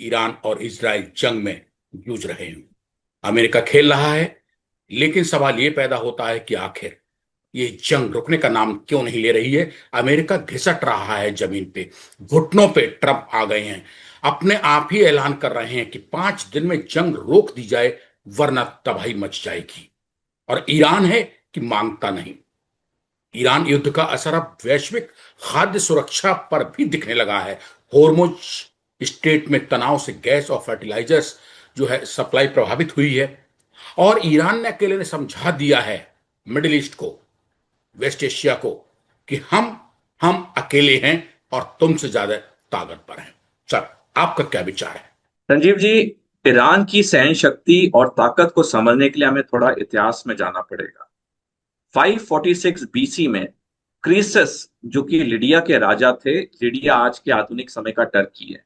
Iran और Israel जंग में जूझ रहे हैं। अमेरिका खेल रहा है, लेकिन सवाल ये पैदा होता है कि आखिर ये जंग रुकने का नाम क्यों नहीं ले रही है। अमेरिका घिसट रहा है जमीन पे, घुटनों पे ट्रंप आ गए हैं, अपने आप ही ऐलान कर रहे हैं कि 5 दिन में जंग रोक दी जाए, वरना तबाही मच जाएगी। और ईरान है कि मांगता नहीं। ईरान युद्ध का असर अब वैश्विक खाद्य सुरक्षा पर भी दिखने लगा है। होर्मुज स्ट्रेट में तनाव से गैस और फर्टिलाइजर्स जो है सप्लाई प्रभावित हुई है। और ईरान ने अकेले ने समझा दिया है मिडिल ईस्ट को, वेस्ट एशिया को, कि हम अकेले हैं और तुमसे ज्यादा ताकतवर हैं। सर, आपका क्या विचार है? संजीव जी, ईरान की सहन शक्ति और ताकत को समझने के लिए हमें थोड़ा इतिहास में जाना पड़ेगा। 546 बीसी में क्रीसस, जो कि लिडिया के राजा थे, लिडिया आज के आधुनिक समय का टर्की है।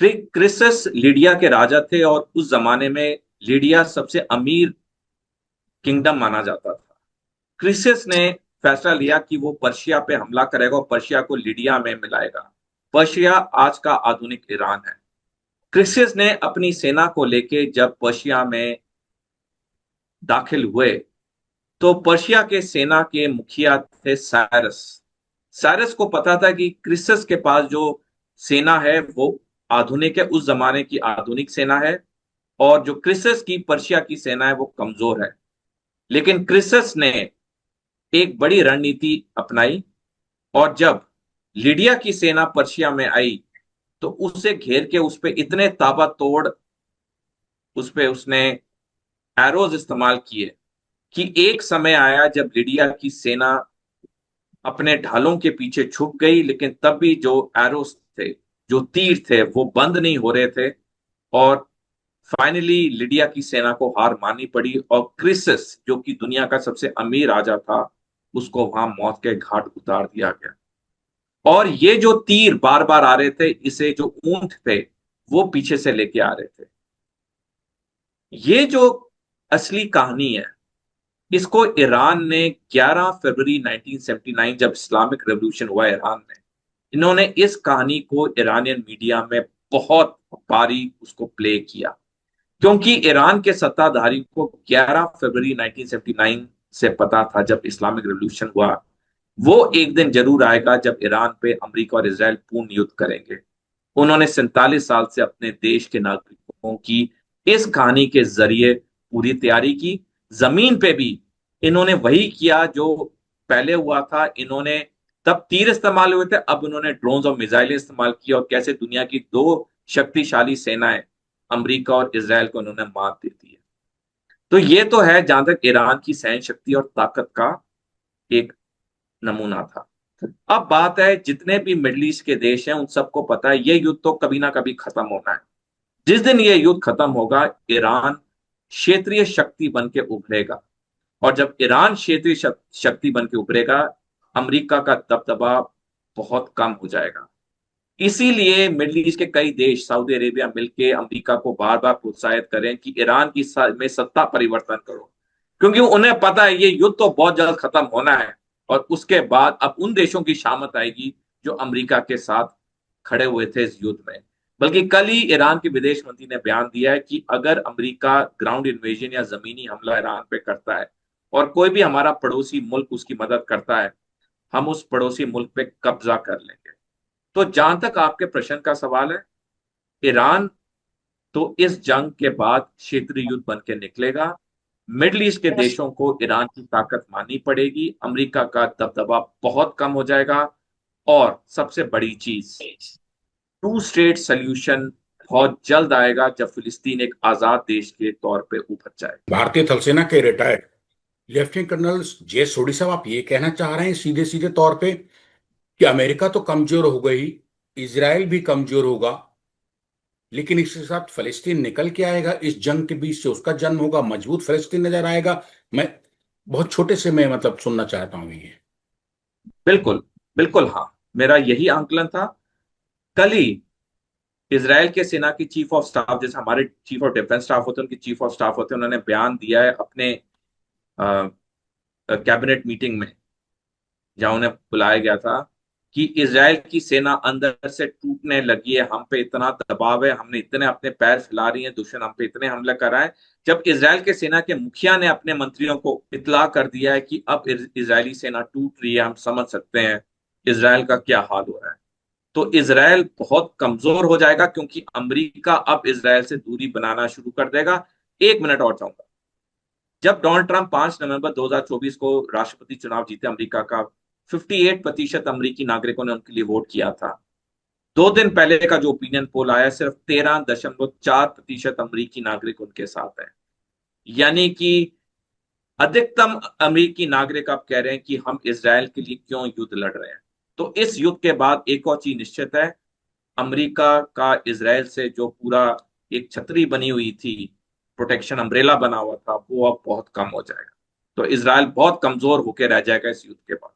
क्रिसस लिडिया के राजा थे और उस जमाने में लिडिया सबसे अमीर किंगडम माना जाता था। क्रिसस ने फैसला लिया कि वो पर्शिया पे हमला करेगा और पर्शिया को लिडिया में मिलाएगा। पर्शिया आज का आधुनिक ईरान है। क्रिसियस ने अपनी सेना को लेके जब पर्शिया में दाखिल हुए तो पर्शिया के सेना के मुखिया थे साइरस। साइरस को पता था कि क्रिसस के पास जो सेना है वो आधुनिक है, उस जमाने की आधुनिक सेना है, और जो क्रिसस की पर्शिया की सेना है वो कमजोर है। लेकिन क्रिसस ने एक बड़ी रणनीति अपनाई, और जब लिडिया की सेना पर्शिया में आई तो उससे घेर के उस पे इतने ताबड़तोड़ उस पे उसने एरोज इस्तेमाल किए कि एक समय आया जब लिडिया की सेना अपने ढालों के पीछे छुप गई, लेकिन तब भी जो एरोस थे, जो तीर थे, वो बंद नहीं हो रहे थे। और फाइनली लिडिया की सेना को हार माननी पड़ी और क्रिसस, जो कि दुनिया का सबसे अमीर राजा था, उसको वहां मौत के घाट उतार दिया गया। और ये जो तीर बार बार आ रहे थे, इसे जो ऊंट थे वो पीछे से लेके आ रहे थे। ये जो असली कहानी है, इसको ईरान ने 11 फरवरी 1979, जब इस्लामिक रेवोल्यूशन हुआ ईरान में, इन्होंने इस कहानी को ईरानियन मीडिया में बहुत बारी उसको प्ले किया। क्योंकि ईरान के सत्ताधारी को 11 फरवरी 1979 से पता था, जब इस्लामिक रेवोल्यूशन हुआ, वो एक दिन जरूर आएगा जब ईरान पे अमेरिका और इसराइल पूर्ण युद्ध करेंगे। उन्होंने 47 साल से अपने देश के नागरिकों की इस कहानी के जरिए पूरी तैयारी की। जमीन पे भी इन्होंने वही किया जो पहले हुआ था। इन्होंने तब तीर इस्तेमाल हुए थे, अब उन्होंने ड्रोन्स और मिसाइलें इस्तेमाल की, और कैसे दुनिया की दो शक्तिशाली सेनाएं, अमेरिका और इसराइल, को उन्होंने मात दे दी है। तो ये तो है जहां तक ईरान की सहन शक्ति और ताकत का एक नमूना था। अब बात है, जितने भी मिडल ईस्ट के देश हैं उन सबको पता है ये युद्ध तो कभी ना कभी खत्म होना है। जिस दिन ये युद्ध खत्म होगा, ईरान क्षेत्रीय शक्ति बन के उभरेगा। और जब ईरान क्षेत्रीय शक्ति बन के उभरेगा, अमेरिका का दबदबा बहुत कम हो जाएगा। इसीलिए मिडल ईस्ट के कई देश, सऊदी अरेबिया, मिलके अमेरिका को बार बार प्रोत्साहित करें कि ईरान की में सत्ता परिवर्तन करो। क्योंकि उन्हें पता है ये युद्ध तो बहुत जल्द खत्म होना है, और उसके बाद अब उन देशों की शामत आएगी जो अमेरिका के साथ खड़े हुए थे इस युद्ध में। बल्कि कल ही ईरान के विदेश मंत्री ने बयान दिया है कि अगर अमेरिका ग्राउंड इन्वेजन या जमीनी हमला ईरान पे करता है और कोई भी हमारा पड़ोसी मुल्क उसकी मदद करता है, हम उस पड़ोसी मुल्क पे कब्जा कर लेंगे। तो जहां तक आपके प्रश्न का सवाल है, ईरान तो इस जंग के बाद क्षेत्रीय युद्ध बन के निकलेगा। मिडल ईस्ट के देशों को ईरान की ताकत माननी पड़ेगी, अमेरिका का दबदबा बहुत कम हो जाएगा। और सबसे बड़ी चीज, टू स्टेट सोल्यूशन बहुत जल्द आएगा जब फिलिस्तीन एक आजाद देश के तौर पे उभर जाए। भारतीय थल सेना के रिटायर्ड लेफ्टिनेंट कर्नल जे सोडी साहब, आप ये कहना चाह रहे हैं सीधे सीधे तौर पे कि अमेरिका तो कमजोर हो गई, इसराइल भी कमजोर होगा, लेकिन इसके साथ फलस्तीन निकल के आएगा, इस जंग के बीच से उसका जन्म होगा, मजबूत फलस्तीन नजर आएगा। मैं बहुत छोटे से मैं मतलब सुनना चाहता हूं ये। बिल्कुल, बिल्कुल, हाँ, मेरा यही आंकलन था। कल ही इसराइल के सेना की चीफ ऑफ स्टाफ, जैसे हमारे चीफ ऑफ डिफेंस स्टाफ होते हैं, उनके चीफ ऑफ स्टाफ होते हैं, उन्होंने बयान दिया है अपने कैबिनेट मीटिंग में, जहां उन्हें बुलाया गया था, कि इजराइल की सेना अंदर से टूटने लगी है, हम पे इतना दबाव है, हमने इतने अपने पैर फैला रही है, दुश्मन हम पे इतने हमले कर रहा है। जब इजराइल के सेना के मुखिया ने अपने मंत्रियों को इतला कर दिया है कि अब इजरायली सेना टूट रही है, हम समझ सकते हैं इजराइल का क्या हाल हो रहा है। तो इजराइल बहुत कमजोर हो जाएगा, क्योंकि अमेरिका अब इजराइल से दूरी बनाना शुरू कर देगा। एक मिनट और चाहूंगा। जब डोनाल्ड ट्रंप 5 नवंबर 2024 को राष्ट्रपति चुनाव जीते अमेरिका का, 58% अमेरिकी नागरिकों ने उनके लिए वोट किया था। 2 दिन पहले का जो ओपिनियन पोल आया, सिर्फ 13.4% अमेरिकी नागरिक उनके साथ है। यानी कि अधिकतम अमेरिकी नागरिक अब कह रहे हैं कि हम इसराइल के लिए क्यों युद्ध लड़ रहे हैं। तो इस युद्ध के बाद एक और चीज निश्चित है, अमेरिका का इसराइल से जो पूरा एक छतरी बनी हुई थी, प्रोटेक्शन अम्ब्रेला बना हुआ था, वो अब बहुत कम हो जाएगा। तो इसराइल बहुत कमजोर होकर रह जाएगा इस युद्ध के बाद।